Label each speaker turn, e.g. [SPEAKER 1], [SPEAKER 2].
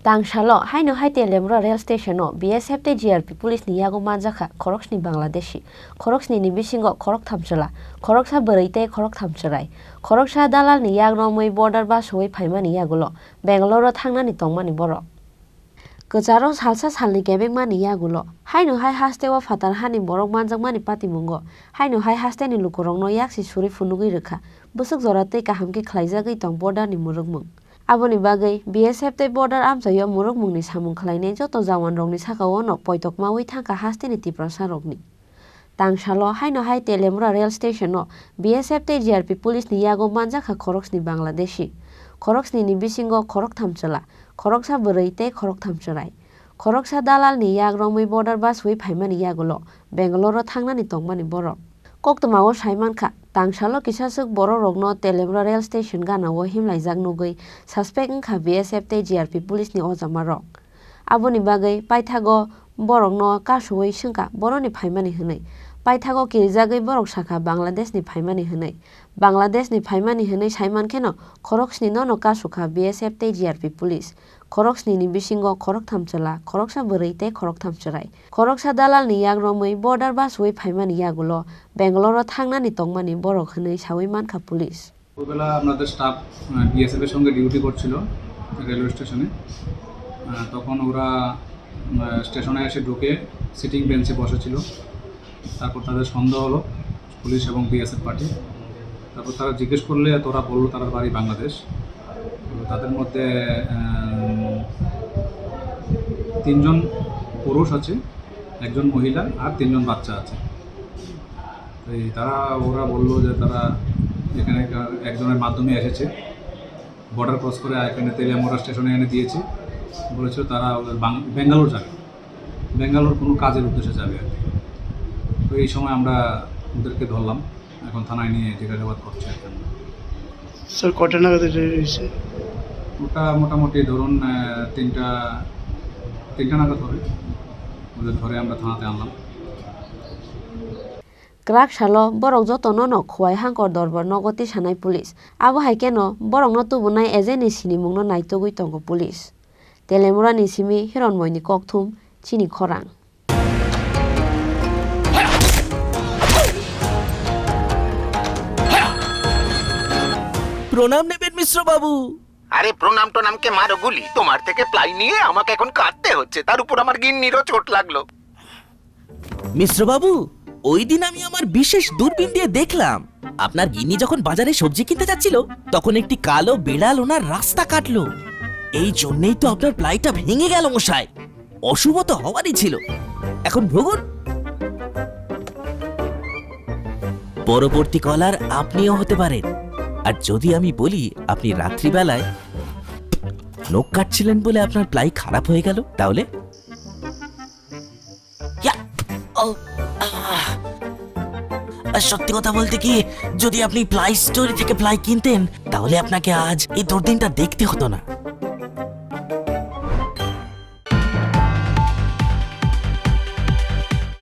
[SPEAKER 1] Tangsalo, Haino Teliamura rail Stationo, BSF GRP police ni Yago Manjakha, Khoroksni Bangladeshi, Khoroksni ni bisingo Khorok Thamsala, Khoroksa Berite Khorok Thamsarai, Khoroksa dalal ni Yagno Mui border bus way Paimani Yagulo, Bangalore Tangani Tongmani Boro. Kejaro salsa salni gebeng mani Yagulo, Haino haste wa fatar hani borok manjak mani pati mungo, Haino haste ni lukurong no yaksi suri funugi rekha, busuk zorate kahamki khlaijagui tong border ni murugmung. Aboni bagai BSF border amsayo murugmungni samung khlainai joto jawan rokni sakao no poitok mawi thangka hasteni Tripura rokni. Tangsalo Haino Teliamura rail stationo BSF GRP police ni Yago Manjakha Khoroksni Bangladeshi. Khoroksni ni bisingo Khorok Thamsala, Khoroksa Berite Khorok Thamsarai. Khoroksa dalal ni Yagromui border bus way Paimani Yagulo, Bangalore Tangnani Tongmani Boro. Koktamawo Saimanka, Tangsalo kisasuk Boro Rogno Teliamura rail station gana wo himlaijak nugui, suspect ngkha BSF GRP police ni ojamarok. Aboni bagai paithago borokno kasuwei sengka boroni phaimani hwnai. Paithago kirijagui borok saka Bangladesh ni phaimani hwnai. Bangladesh ni phaimani hwnai saimankheno Khoroksni no kasukha BSF GRP police. Khoroksni ni bisingo Khorok Thamsala, Khoroksa Berite Khorok Thamsarai. Khoroksa dalal ni Yagromui border bus way Paimani Yagulo, Bangalore Tangnani Tongmani borok hwnai sawi mankha police.
[SPEAKER 2] ওবেলা আমাদের staff BSF এর সঙ্গে duty করছিল railway স্টেশনে। তখন ওরা স্টেশনে এসে ঢুকে সিটিং বেঞ্চে বসেছিল। তারপর তাদের সন্দেহ হলো পুলিশ এবং বিএসএফ পার্টি। তারপর তারা জিজ্ঞেস করলে তোরা বললো তার বাড়ি বাংলাদেশ। তাদের মধ্যে 3 জন পুরুষ আছে, একজন মহিলা আর 3 জন বাচ্চা আছে। ওরা বললো যে তারা এখানে একজনের মাধ্যমে এসেছে, বর্ডার ক্রস করে এখানে তেলিয়ামুরা স্টেশনে এনে দিয়েছে। বলেছিল তারা বেঙ্গালোর যাবে, বেঙ্গালোর কোনো কাজের উদ্দেশ্যে যাবে আর কি। তো এই সময় আমরা ওদেরকে ধরলাম, এখন থানায় নিয়ে জিজ্ঞাসাবাদ করছে।
[SPEAKER 3] স্যার কটা নাগাদ হয়েছে?
[SPEAKER 2] ওটা মোটামুটি ধরুন 3টা নাগাদ হবে। ওদের ধরে আমরা থানাতে আনলাম।
[SPEAKER 1] Krak shalo borok joto no khwai hangkor dorbor nogoti sanai police. Abo haikeno borok no tubunai ejeni sinimung no naitogui tongo police. Teliamura ni simi hironmoi ni kokthum Chini Khorang.
[SPEAKER 4] প্রণাম নেবেন মিশ্র বাবু।
[SPEAKER 5] আরে প্রণাম নামকে মারো গুলি, তোমার থেকে প্লাই নিয়ে আমাকে এখন কাটতে হচ্ছে, তার উপর আমার গিন্নিরও চোট লাগলো।
[SPEAKER 4] মিশ্র বাবু, ওই দিন আমি আমার বিশেষ দূরবীন দিয়ে দেখলাম আপনার গিন্নি যখন বাজারে সবজি কিনতে যাচ্ছিল তখন একটি কালো বিড়াল ওনার রাস্তা কাটলো। এই জন্যই তো আপনার প্লাইটা ভেঙে গেল মশাই। অশুভ তো হওয়ারই ছিল। এখন ভোগুন। পরবর্তী কলার আপনিও হতে পারেন। আর যদি আমি বলি আপনি রাত্রিবেলায় নখ কাটছিলেন বলে আপনার প্লাই খারাপ হয়ে গেল, তাহলে সত্যি কথা বলতে কি, যদি আপনি প্লাই স্টোরি থেকে প্লাই কিনতেন তাহলে আপনাকে আজ এই দুর্দিনটা দেখতে হতো না।